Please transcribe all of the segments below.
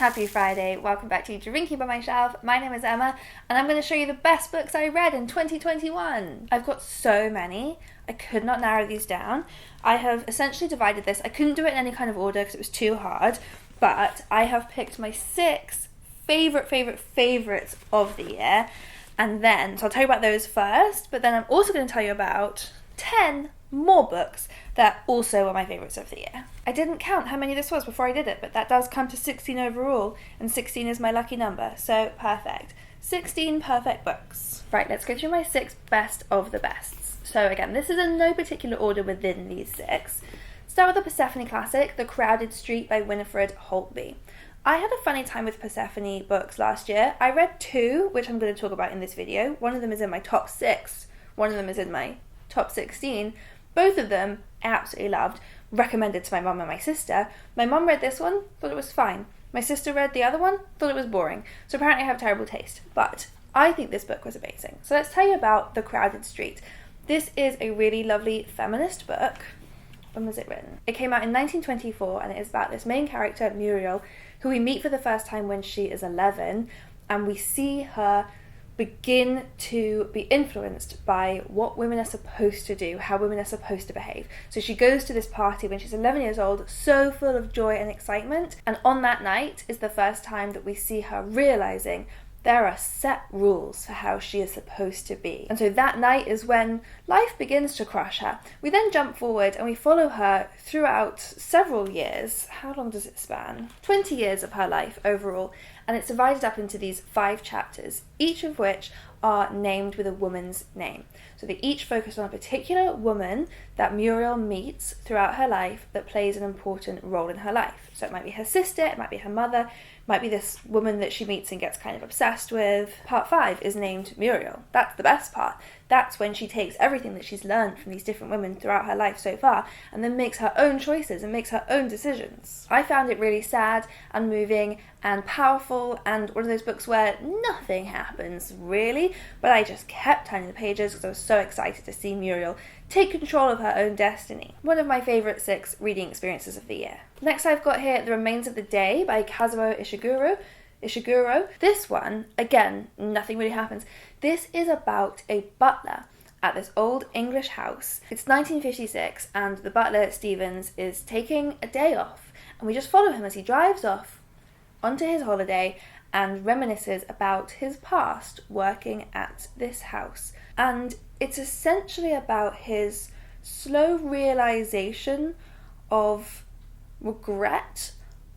Happy Friday, welcome back to Drinking by My Shelf. My name is Emma and I'm going to show you the best books I read in 2021. I've got so many, I could not narrow these down. I have essentially divided this, I couldn't do it in any kind of order because it was too hard, but I have picked my 6 favorites of the year, and then, so I'll tell you about those first, but then I'm also going to tell you about 10 more books that also were my favourites of the year. I didn't count how many this was before I did it, but that does come to 16 overall, and 16 is my lucky number, so perfect. 16 perfect books. Right, let's go through my 6 best of the bests. So again, this is in no particular order within these 6. Start with the Persephone classic, The Crowded Street by Winifred Holtby. I had a funny time with Persephone books last year. I read 2, which I'm going to talk about in this video. One of them is in my top 6, one of them is in my top 16. Both of them I absolutely loved, recommended to my mum and my sister. My mum read this one, thought it was fine. My sister read the other one, thought it was boring. So apparently I have terrible taste, but I think this book was amazing. So let's tell you about The Crowded Street. This is a really lovely feminist book. When was it written? It came out in 1924 and it is about this main character, Muriel, who we meet for the first time when she is 11, and we see her begin to be influenced by what women are supposed to do, how women are supposed to behave. So she goes to this party when she's 11 years old, so full of joy and excitement, and on that night is the first time that we see her realising there are set rules for how she is supposed to be. And so that night is when life begins to crush her. We then jump forward and we follow her throughout several years. How long does it span? 20 years of her life overall. And it's divided up into these 5 chapters, each of which are named with a woman's name. So they each focus on a particular woman that Muriel meets throughout her life that plays an important role in her life. So it might be her sister, it might be her mother, it might be this woman that she meets and gets kind of obsessed with. Part 5 is named Muriel. That's the best part. That's when she takes everything that she's learned from these different women throughout her life so far and then makes her own choices and makes her own decisions. I found it really sad and moving and powerful, and one of those books where nothing happens really, but I just kept turning the pages because I was so excited to see Muriel take control of her own destiny. One of my favourite 6 reading experiences of the year. Next I've got here The Remains of the Day by Kazuo Ishiguro. This one, again, nothing really happens. This is about a butler at this old English house. It's 1956 and the butler, Stevens, is taking a day off, and we just follow him as he drives off onto his holiday and reminisces about his past working at this house. And it's essentially about his slow realization of regret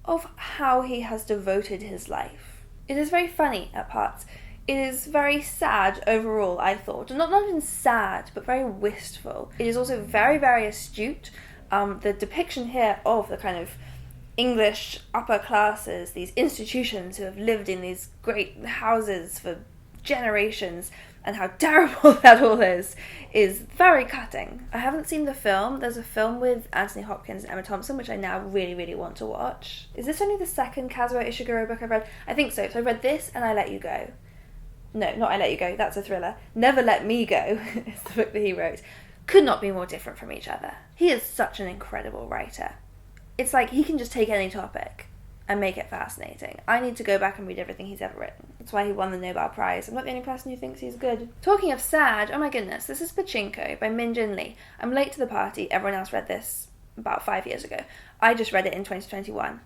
of how he has devoted his life. It is very funny at parts. It is very sad overall, I thought. Not even sad, but very wistful. It is also very, very astute. The depiction here of the kind of English upper classes, these institutions who have lived in these great houses for generations, and how terrible that all is very cutting. I haven't seen the film. There's a film with Anthony Hopkins and Emma Thompson, which I now really, really want to watch. Is this only the second Kazuo Ishiguro book I've read? I think so. So I read this and I Let You Go. No, not I Let You Go, that's a thriller. Never Let Me Go is the book that he wrote. Could not be more different from each other. He is such an incredible writer. It's like he can just take any topic and make it fascinating. I need to go back and read everything he's ever written. That's why he won the Nobel Prize. I'm not the only person who thinks he's good. Talking of sad, oh my goodness, this is Pachinko by Min Jin Lee. I'm late to the party. Everyone else read this about 5 years ago. I just read it in 2021.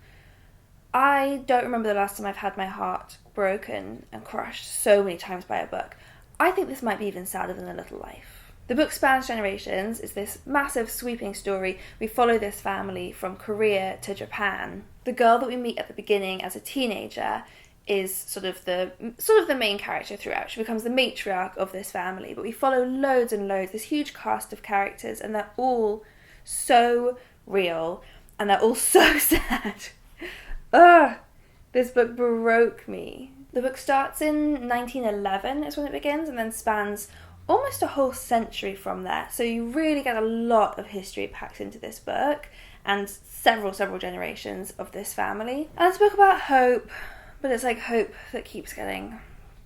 I don't remember the last time I've had my heart broken and crushed so many times by a book. I think this might be even sadder than A Little Life. The book spans generations. It's this massive sweeping story. We follow this family from Korea to Japan. The girl that we meet at the beginning as a teenager is sort of the main character throughout. She becomes the matriarch of this family, but we follow loads and loads, this huge cast of characters, and they're all so real and they're all so sad. Ugh, this book broke me. The book starts in 1911 is when it begins, and then spans almost a whole century from there. So you really get a lot of history packed into this book, and several generations of this family. And it's a book about hope, but it's like hope that keeps getting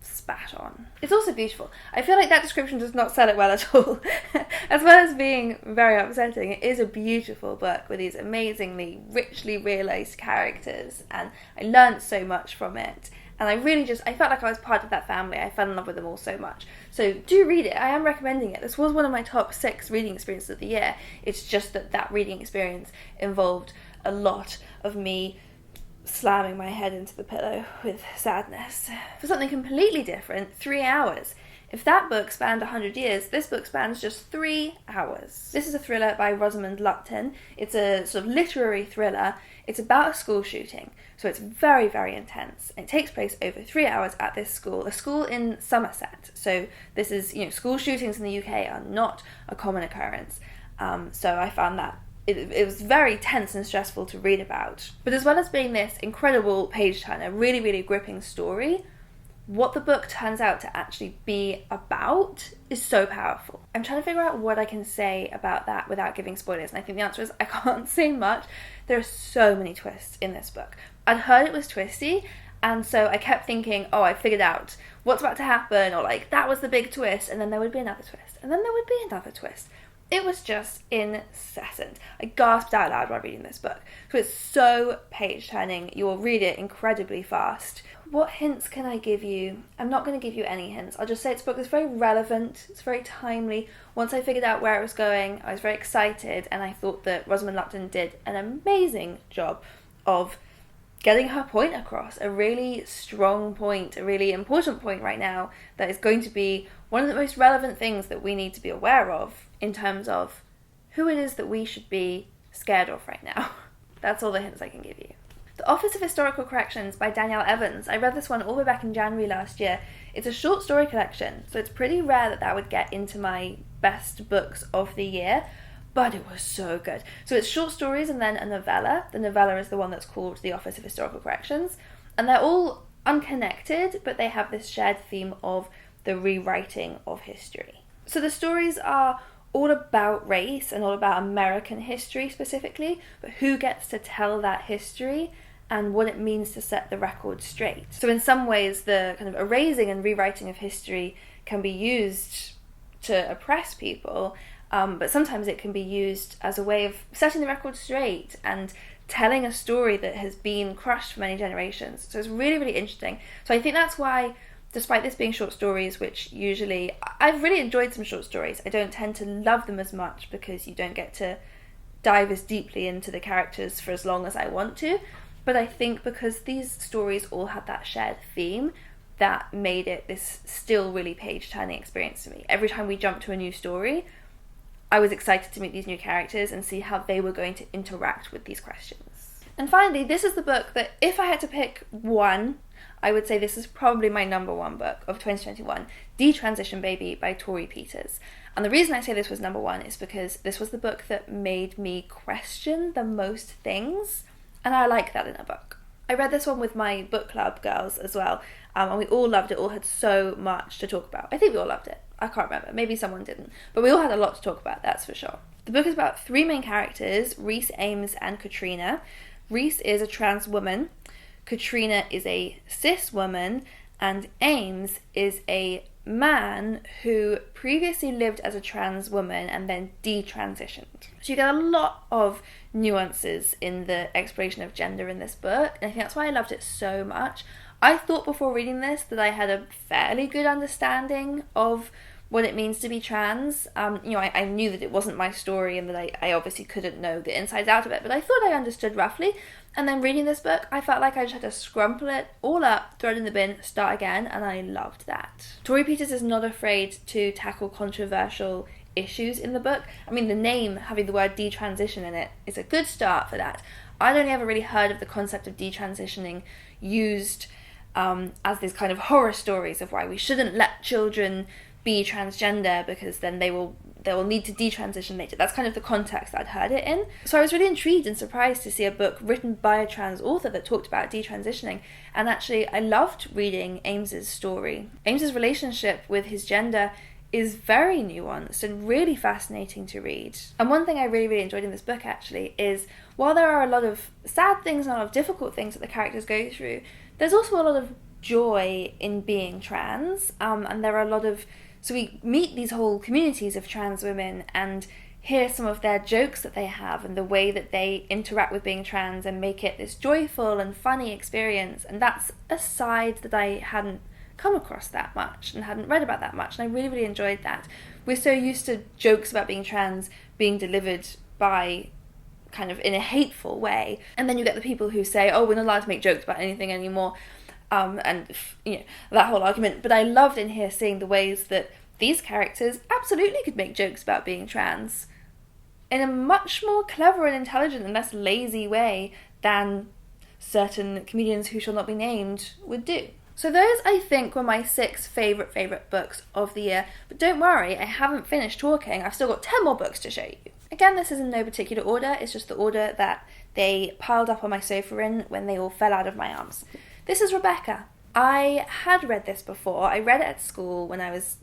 spat on. It's also beautiful. I feel like that description does not sell it well at all. As well as being very upsetting, it is a beautiful book with these amazingly, richly realised characters, and I learned so much from it. And I felt like I was part of that family. I fell in love with them all so much. So do read it. I am recommending it. This was one of my top 6 reading experiences of the year. It's just that reading experience involved a lot of me slamming my head into the pillow with sadness. For something completely different, 3 hours. If that book spanned 100 years, this book spans just 3 hours. This is a thriller by Rosamund Lupton. It's a sort of literary thriller. It's about a school shooting, so it's very, very intense. It takes place over 3 hours at this school, a school in Somerset. So this is, school shootings in the UK are not a common occurrence. So I found that it was very tense and stressful to read about. But as well as being this incredible page-turner, really, really gripping story, what the book turns out to actually be about is so powerful. I'm trying to figure out what I can say about that without giving spoilers, and I think the answer is I can't say much. There are so many twists in this book. I'd heard it was twisty, and so I kept thinking, oh, I figured out what's about to happen, or like, that was the big twist, and then there would be another twist, and then there would be another twist. It was just incessant. I gasped out loud while reading this book. So it's so page-turning. You will read it incredibly fast. What hints can I give you? I'm not going to give you any hints. I'll just say it's a book that's very relevant. It's very timely. Once I figured out where it was going, I was very excited, and I thought that Rosamund Lupton did an amazing job of getting her point across. A really strong point, a really important point right now that is going to be one of the most relevant things that we need to be aware of in terms of who it is that we should be scared of right now. That's all the hints I can give you. The Office of Historical Corrections by Danielle Evans. I read this one all the way back in January last year. It's a short story collection, so it's pretty rare that would get into my best books of the year, but it was so good. So it's short stories and then a novella. The novella is the one that's called The Office of Historical Corrections, and they're all unconnected, but they have this shared theme of the rewriting of history. So the stories are all about race and all about American history specifically, but who gets to tell that history and what it means to set the record straight. So in some ways, the kind of erasing and rewriting of history can be used to oppress people, but sometimes it can be used as a way of setting the record straight and telling a story that has been crushed for many generations. So it's really, really interesting. So I think that's why, despite this being short stories, which usually, I've really enjoyed some short stories. I don't tend to love them as much because you don't get to dive as deeply into the characters for as long as I want to. But I think because these stories all had that shared theme, that made it this still really page-turning experience for me. Every time we jumped to a new story, I was excited to meet these new characters and see how they were going to interact with these questions. And finally, this is the book that if I had to pick one, I would say this is probably my number one book of 2021, Detransition Baby by Torrey Peters. And the reason I say this was number one is because this was the book that made me question the most things, and I like that in a book. I read this one with my book club girls as well, and we all loved it, all had so much to talk about. I think we all loved it. I can't remember, maybe someone didn't, but we all had a lot to talk about, that's for sure. The book is about 3 main characters, Reese, Ames, and Katrina. Reese is a trans woman, Katrina is a cis woman, and Ames is a man who previously lived as a trans woman and then detransitioned. So you get a lot of nuances in the exploration of gender in this book, and I think that's why I loved it so much. I thought before reading this that I had a fairly good understanding of what it means to be trans. I knew that it wasn't my story and that I obviously couldn't know the insides out of it, but I thought I understood roughly. And then reading this book, I felt like I just had to scrumple it all up, throw it in the bin, start again, and I loved that. Torrey Peters is not afraid to tackle controversial issues in the book. I mean, the name having the word detransition in it is a good start for that. I'd only ever really heard of the concept of detransitioning used as these kind of horror stories of why we shouldn't let children be transgender because then they will need to detransition later. That's kind of the context that I'd heard it in. So I was really intrigued and surprised to see a book written by a trans author that talked about detransitioning, and actually I loved reading Ames's story. Ames's relationship with his gender is very nuanced and really fascinating to read. And one thing I really, really enjoyed in this book actually is, while there are a lot of sad things and a lot of difficult things that the characters go through, there's also a lot of joy in being trans, and there are a lot of, so we meet these whole communities of trans women and hear some of their jokes that they have and the way that they interact with being trans and make it this joyful and funny experience. And that's a side that I hadn't come across that much and hadn't read about that much, and I really, really enjoyed that. We're so used to jokes about being trans being delivered by kind of in a hateful way, and then you get the people who say, oh, we're not allowed to make jokes about anything anymore, and that whole argument. But I loved in here seeing the ways that these characters absolutely could make jokes about being trans in a much more clever and intelligent and less lazy way than certain comedians who shall not be named would do. So those, I think, were my 6 favourite books of the year. But don't worry, I haven't finished talking. I've still got 10 more books to show you. Again, this is in no particular order. It's just the order that they piled up on my sofa in when they all fell out of my arms. This is Rebecca. I had read this before. I read it at school when I was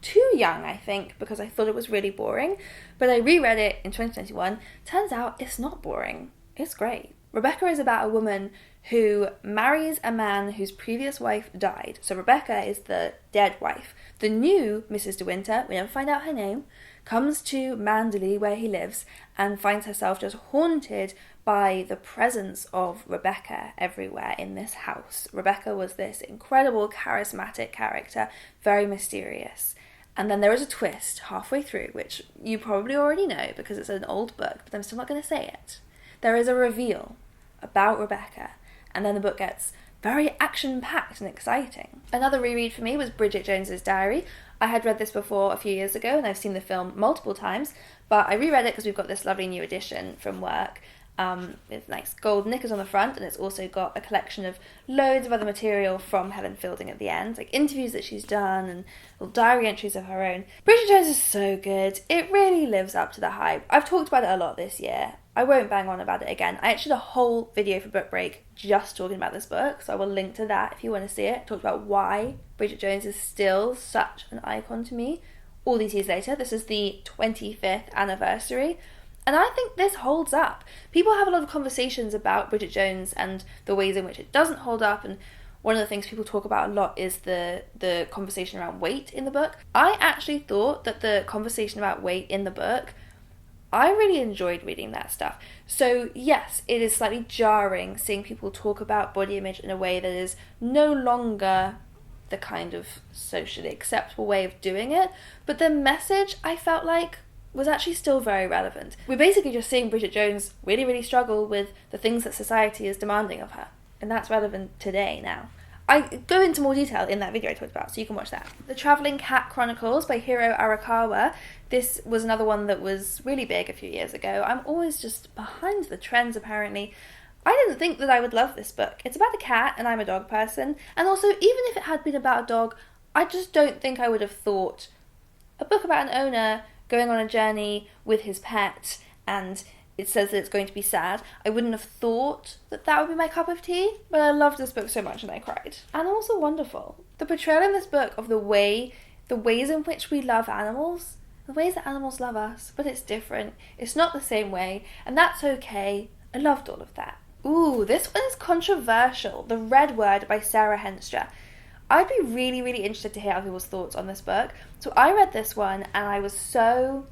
too young, I think, because I thought it was really boring. But I reread it in 2021. Turns out it's not boring. It's great. Rebecca is about a woman who marries a man whose previous wife died. So Rebecca is the dead wife. The new Mrs. De Winter, we never find out her name, comes to Manderley, where he lives, and finds herself just haunted by the presence of Rebecca everywhere in this house. Rebecca was this incredible, charismatic character, very mysterious. And then there is a twist halfway through, which you probably already know because it's an old book, but I'm still not going to say it. There is a reveal about Rebecca, and then the book gets very action-packed and exciting. Another reread for me was Bridget Jones's Diary. I had read this before a few years ago, and I've seen the film multiple times, but I reread it because we've got this lovely new edition from work. With nice gold knickers on the front, and it's also got a collection of loads of other material from Helen Fielding at the end, like interviews that she's done and little diary entries of her own. Bridget Jones is so good. It really lives up to the hype. I've talked about it a lot this year. I won't bang on about it again. I actually did a whole video for Book Break just talking about this book, so I will link to that if you want to see it. I talked about why Bridget Jones is still such an icon to me all these years later. This is the 25th anniversary. And I think this holds up. People have a lot of conversations about Bridget Jones and the ways in which it doesn't hold up, and one of the things people talk about a lot is the conversation around weight in the book. I actually thought that the conversation about weight in the book, I really enjoyed reading that stuff. So yes, it is slightly jarring seeing people talk about body image in a way that is no longer the kind of socially acceptable way of doing it, but the message, I felt like, was actually still very relevant. We're basically just seeing Bridget Jones really, really struggle with the things that society is demanding of her. And that's relevant today now. I go into more detail in that video I talked about, so you can watch that. The Travelling Cat Chronicles by Hiro Arikawa. This was another one that was really big a few years ago. I'm always just behind the trends, apparently. I didn't think that I would love this book. It's about a cat, and I'm a dog person. And also, even if it had been about a dog, I just don't think I would have thought a book about an owner going on a journey with his pet, and it says that it's going to be sad. I wouldn't have thought that that would be my cup of tea, but I loved this book so much and I cried. And also wonderful. The portrayal in this book of the ways in which we love animals, the ways that animals love us, but it's different. It's not the same way, and that's okay. I loved all of that. Ooh, this one is controversial. The Red Word by Sarah Henstra. I'd be really, really interested to hear other people's thoughts on this book. So I read this one and I was so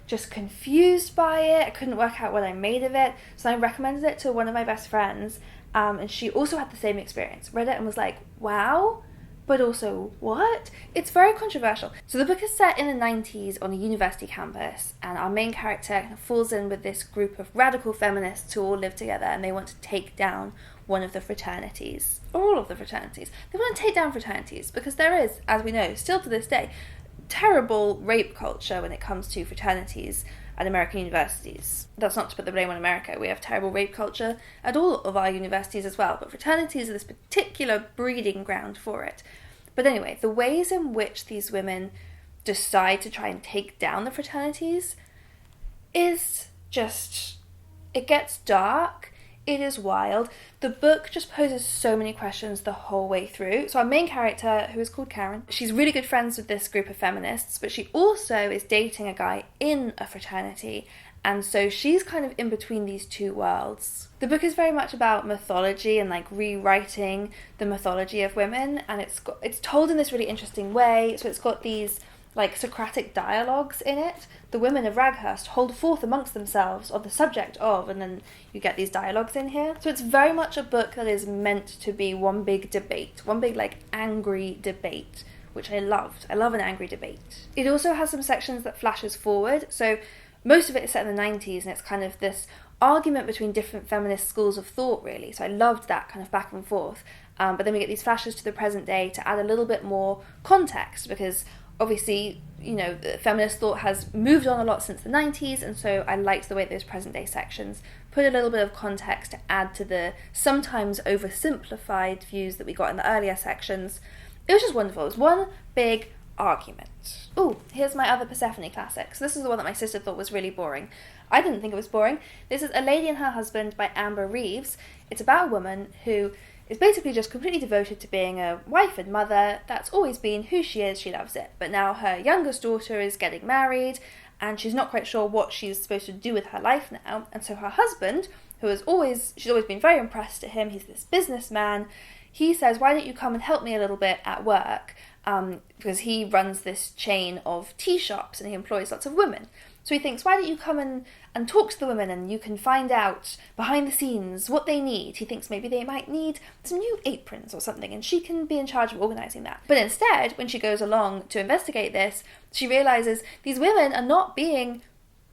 just confused by it. I couldn't work out what I made of it. So I recommended it to one of my best friends, and she also had the same experience. Read it and was like, wow, but also what? It's very controversial. So the book is set in the 90s on a university campus, and our main character falls in with this group of radical feminists who all live together, and they want to take down one of the fraternities, or all of the fraternities. They want to take down fraternities because there is, as we know, still to this day, terrible rape culture when it comes to fraternities at American universities. That's not to put the blame on America. We have terrible rape culture at all of our universities as well, but fraternities are this particular breeding ground for it. But anyway, the ways in which these women decide to try and take down the fraternities is just, it gets dark. It is wild. The book just poses so many questions the whole way through. So our main character, who is called Karen, she's really good friends with this group of feminists, but she also is dating a guy in a fraternity, and so she's kind of in between these two worlds. The book is very much about mythology and like rewriting the mythology of women, and it's told in this really interesting way. So it's got these like Socratic dialogues in it. The women of Raghurst hold forth amongst themselves on the subject of, and then you get these dialogues in here. So it's very much a book that is meant to be one big debate, one big like angry debate, which I loved. I love an angry debate. It also has some sections that flashes forward. So most of it is set in the 90s, and it's kind of this argument between different feminist schools of thought, really. So I loved that kind of back and forth. But then we get these flashes to the present day to add a little bit more context, because obviously, you know, the feminist thought has moved on a lot since the 90s, and so I liked the way those present day sections put a little bit of context to add to the sometimes oversimplified views that we got in the earlier sections. It was just wonderful. It was one big argument. Oh, here's my other Persephone classic. So this is the one that my sister thought was really boring. I didn't think it was boring. This is A Lady and Her Husband by Amber Reeves. It's about a woman who is basically just completely devoted to being a wife and mother. That's always been who she is. She loves it. But now her youngest daughter is getting married, and she's not quite sure what she's supposed to do with her life now. And so her husband, she's always been very impressed at him. He's this businessman. He says, "Why don't you come and help me a little bit at work?" Because he runs this chain of tea shops and he employs lots of women. So he thinks, why don't you come and talk to the women, and you can find out behind the scenes what they need. He thinks maybe they might need some new aprons or something, and she can be in charge of organising that. But instead, when she goes along to investigate this, she realises these women are not being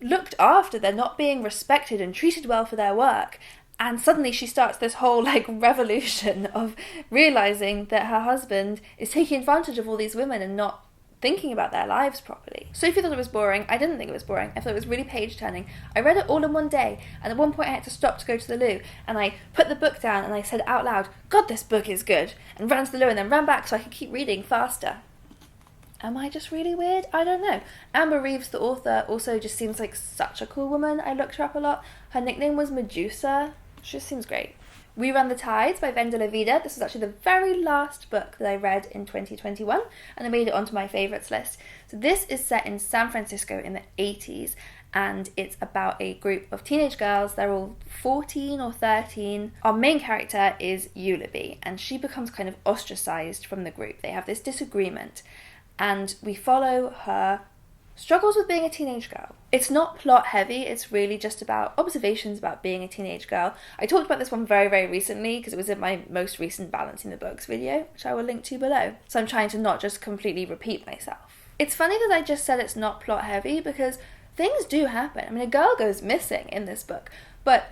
looked after, they're not being respected and treated well for their work. And suddenly she starts this whole like revolution of realising that her husband is taking advantage of all these women and not thinking about their lives properly. Sophie thought it was boring. I didn't think it was boring. I thought it was really page-turning. I read it all in one day, and at one point I had to stop to go to the loo, and I put the book down and I said out loud, "God, this book is good," and ran to the loo and then ran back so I could keep reading faster. Am I just really weird? I don't know. Amber Reeves, the author, also just seems like such a cool woman. I looked her up a lot. Her nickname was Medusa. She just seems great. We Run the Tides by Vendela Vida. This was actually the very last book that I read in 2021, and I made it onto my favourites list. So this is set in San Francisco in the 80s, and it's about a group of teenage girls. They're all 14 or 13. Our main character is Eulaby, and she becomes kind of ostracised from the group. They have this disagreement, and we follow her struggles with being a teenage girl. It's not plot heavy, it's really just about observations about being a teenage girl. I talked about this one very, very recently because it was in my most recent Balancing the Books video, which I will link to below. So I'm trying to not just completely repeat myself. It's funny that I just said it's not plot heavy because things do happen. I mean, a girl goes missing in this book, but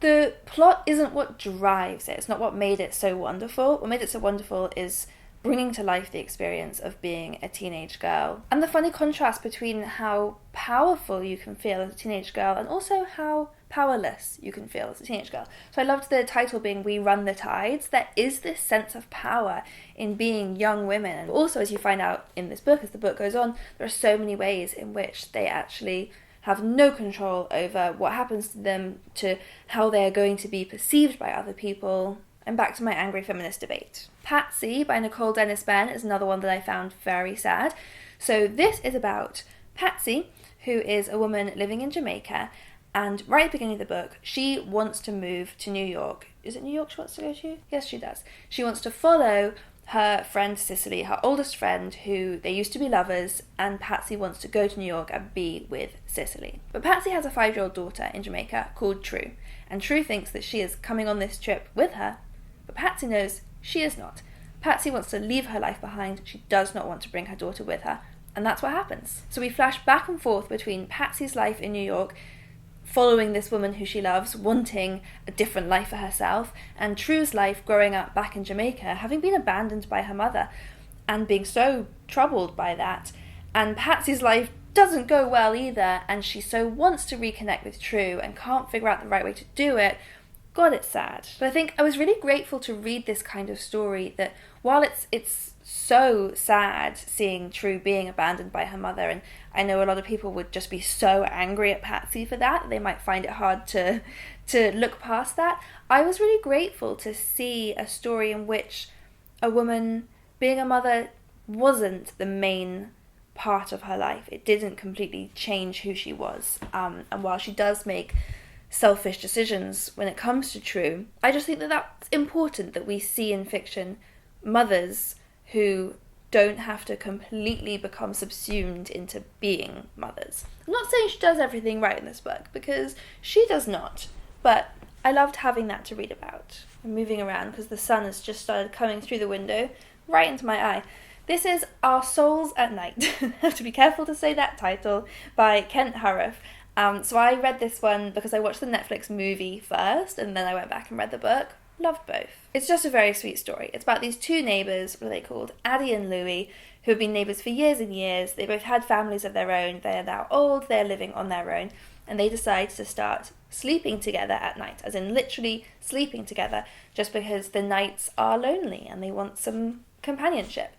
the plot isn't what drives it. It's not what made it so wonderful. What made it so wonderful is bringing to life the experience of being a teenage girl, and the funny contrast between how powerful you can feel as a teenage girl and also how powerless you can feel as a teenage girl. So I loved the title being We Run the Tides. There is this sense of power in being young women, and also, as you find out in this book, as the book goes on, there are so many ways in which they actually have no control over what happens to them, to how they are going to be perceived by other people. And back to my angry feminist debate. Patsy by Nicole Dennis-Benn is another one that I found very sad. So this is about Patsy, who is a woman living in Jamaica, and right at the beginning of the book, she wants to move to New York. Is it New York she wants to go to? Yes, she does. She wants to follow her friend Cicely, her oldest friend, who they used to be lovers, and Patsy wants to go to New York and be with Cicely. But Patsy has a 5-year-old daughter in Jamaica called True, and True thinks that she is coming on this trip with her, but Patsy knows she is not. Patsy wants to leave her life behind. She does not want to bring her daughter with her. And that's what happens. So we flash back and forth between Patsy's life in New York, following this woman who she loves, wanting a different life for herself, and True's life growing up back in Jamaica, having been abandoned by her mother, and being so troubled by that. And Patsy's life doesn't go well either, and she so wants to reconnect with True and can't figure out the right way to do it. God, it's sad. But I think I was really grateful to read this kind of story that while it's so sad seeing True being abandoned by her mother, and I know a lot of people would just be so angry at Patsy for that, they might find it hard to look past that. I was really grateful to see a story in which a woman being a mother wasn't the main part of her life. It didn't completely change who she was. And while she does make selfish decisions when it comes to True, I just think that that's important, that we see in fiction mothers who don't have to completely become subsumed into being mothers. I'm not saying she does everything right in this book, because she does not, but I loved having that to read about. I'm moving around because the sun has just started coming through the window right into my eye. This is Our Souls at Night. I have to be careful to say that title, by Kent Haruf. So I read this one because I watched the Netflix movie first, and then I went back and read the book. Loved both. It's just a very sweet story. It's about these two neighbours, what are they called? Addie and Louie, who have been neighbours for years and years. They both had families of their own. They are now old. They're living on their own. And they decide to start sleeping together at night, as in literally sleeping together, just because the nights are lonely and they want some companionship.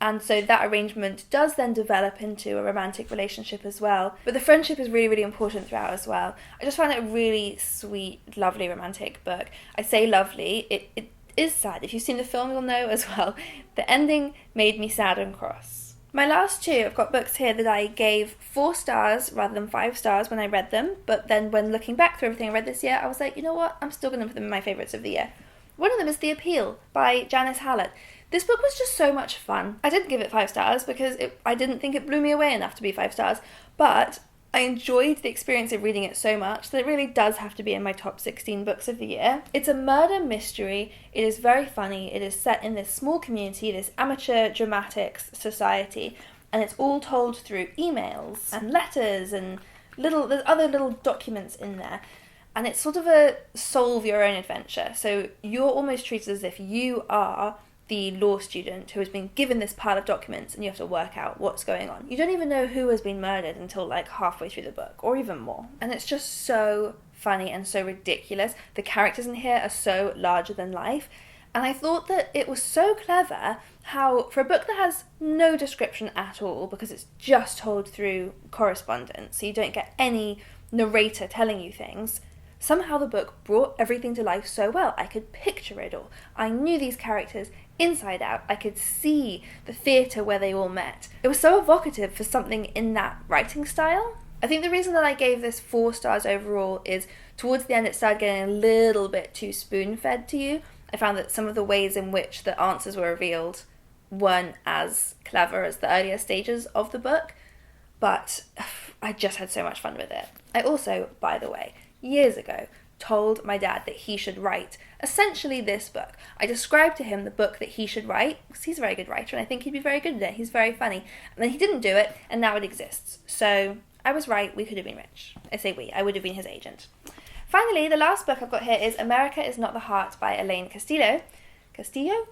And so that arrangement does then develop into a romantic relationship as well. But the friendship is really, really important throughout as well. I just found it a really sweet, lovely romantic book. I say lovely, it is sad. If you've seen the film, you'll know as well. The ending made me sad and cross. My last two, I've got books here that I gave 4 stars rather than 5 stars when I read them. But then when looking back through everything I read this year, I was like, you know what? I'm still going to put them in my favourites of the year. One of them is The Appeal by Janice Hallett. This book was just so much fun. I didn't give it 5 stars because I didn't think it blew me away enough to be 5 stars, but I enjoyed the experience of reading it so much that it really does have to be in my top 16 books of the year. It's a murder mystery. It is very funny. It is set in this small community, this amateur dramatics society, and it's all told through emails and letters and there's other little documents in there. And it's sort of a solve your own adventure. So you're almost treated as if you are the law student who has been given this pile of documents and you have to work out what's going on. You don't even know who has been murdered until like halfway through the book, or even more. And it's just so funny and so ridiculous. The characters in here are so larger than life. And I thought that it was so clever how, for a book that has no description at all, because it's just told through correspondence, so you don't get any narrator telling you things, somehow the book brought everything to life so well. I could picture it all. I knew these characters inside out. I could see the theatre where they all met. It was so evocative for something in that writing style. I think the reason that I gave this 4 stars overall is towards the end it started getting a little bit too spoon-fed to you. I found that some of the ways in which the answers were revealed weren't as clever as the earlier stages of the book, but I just had so much fun with it. I also, by the way, years ago, told my dad that he should write essentially this book. I described to him the book that he should write, because he's a very good writer and I think he'd be very good at it. He's very funny. And then he didn't do it, and now it exists. So I was right, we could have been rich. I say we, I would have been his agent. Finally, the last book I've got here is America is Not the Heart by Elaine Castillo. Castillo?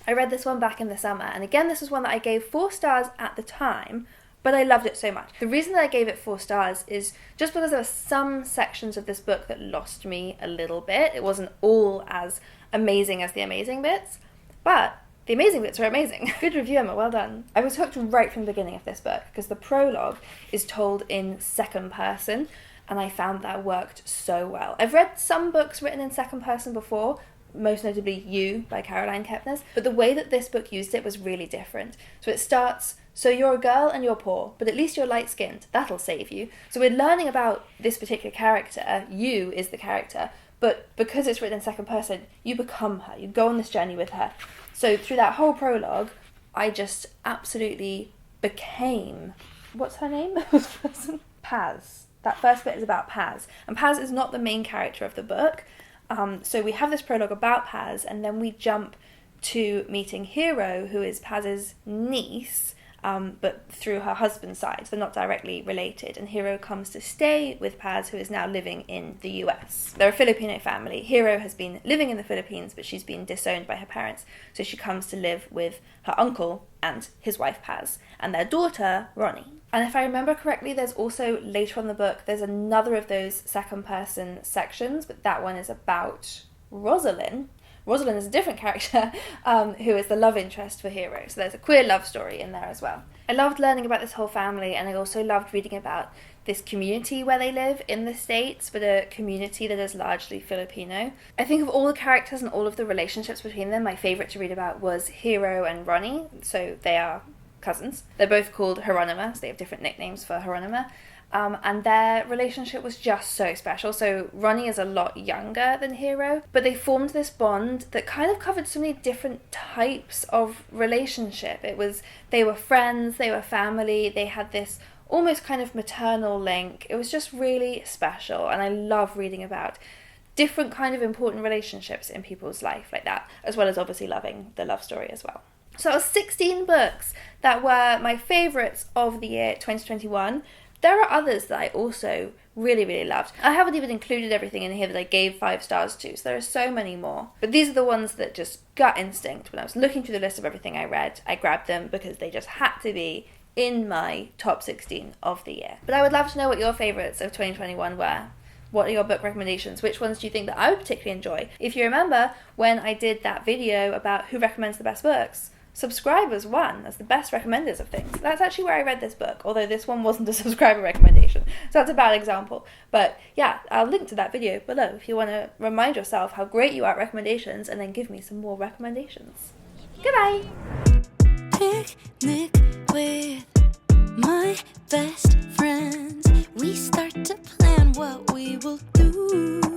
I read this one back in the summer, and again this was one that I gave 4 stars at the time, but I loved it so much. The reason that I gave it 4 stars is just because there were some sections of this book that lost me a little bit. It wasn't all as amazing as the amazing bits, but the amazing bits were amazing. Good review, Emma, well done. I was hooked right from the beginning of this book because the prologue is told in second person, and I found that worked so well. I've read some books written in second person before, most notably You by Caroline Kepnes, but the way that this book used it was really different. So it starts, so you're a girl and you're poor, but at least you're light-skinned. That'll save you. So we're learning about this particular character. You is the character, but because it's written in second person, you become her. You go on this journey with her. So through that whole prologue, I just absolutely became... What's her name? Paz. That first bit is about Paz. And Paz is not the main character of the book. So we have this prologue about Paz, and then we jump to meeting Hiro, who is Paz's niece, but through her husband's side. They're not directly related. And Hiro comes to stay with Paz, who is now living in the US. They're a Filipino family. Hiro has been living in the Philippines, but she's been disowned by her parents. So she comes to live with her uncle and his wife Paz, and their daughter, Ronnie. And if I remember correctly, there's also, later on in the book, there's another of those second-person sections, but that one is about Rosalind. Rosalind is a different character who is the love interest for Hiro. So there's a queer love story in there as well. I loved learning about this whole family, and I also loved reading about this community where they live in the States, but a community that is largely Filipino. I think of all the characters and all of the relationships between them, my favourite to read about was Hiro and Ronnie. So they are cousins. They're both called Hieronyma, so they have different nicknames for Hieronyma. And their relationship was just so special. So Ronnie is a lot younger than Hiro, but they formed this bond that kind of covered so many different types of relationship. They were friends, they were family, they had this almost kind of maternal link. It was just really special, and I love reading about different kind of important relationships in people's life like that, as well as obviously loving the love story as well. So that was 16 books that were my favourites of the year 2021. There are others that I also really, really loved. I haven't even included everything in here that I gave 5 stars to, so there are so many more. But these are the ones that just gut instinct. When I was looking through the list of everything I read, I grabbed them because they just had to be in my top 16 of the year. But I would love to know what your favourites of 2021 were. What are your book recommendations? Which ones do you think that I would particularly enjoy? If you remember when I did that video about who recommends the best books, subscribers won as the best recommenders of things. That's actually where I read this book, although this one wasn't a subscriber recommendation, so that's a bad example. But yeah, I'll link to that video below if you want to remind yourself how great you are at recommendations and then give me some more recommendations. Goodbye! Picnic with my best friends. We start to plan what we will do.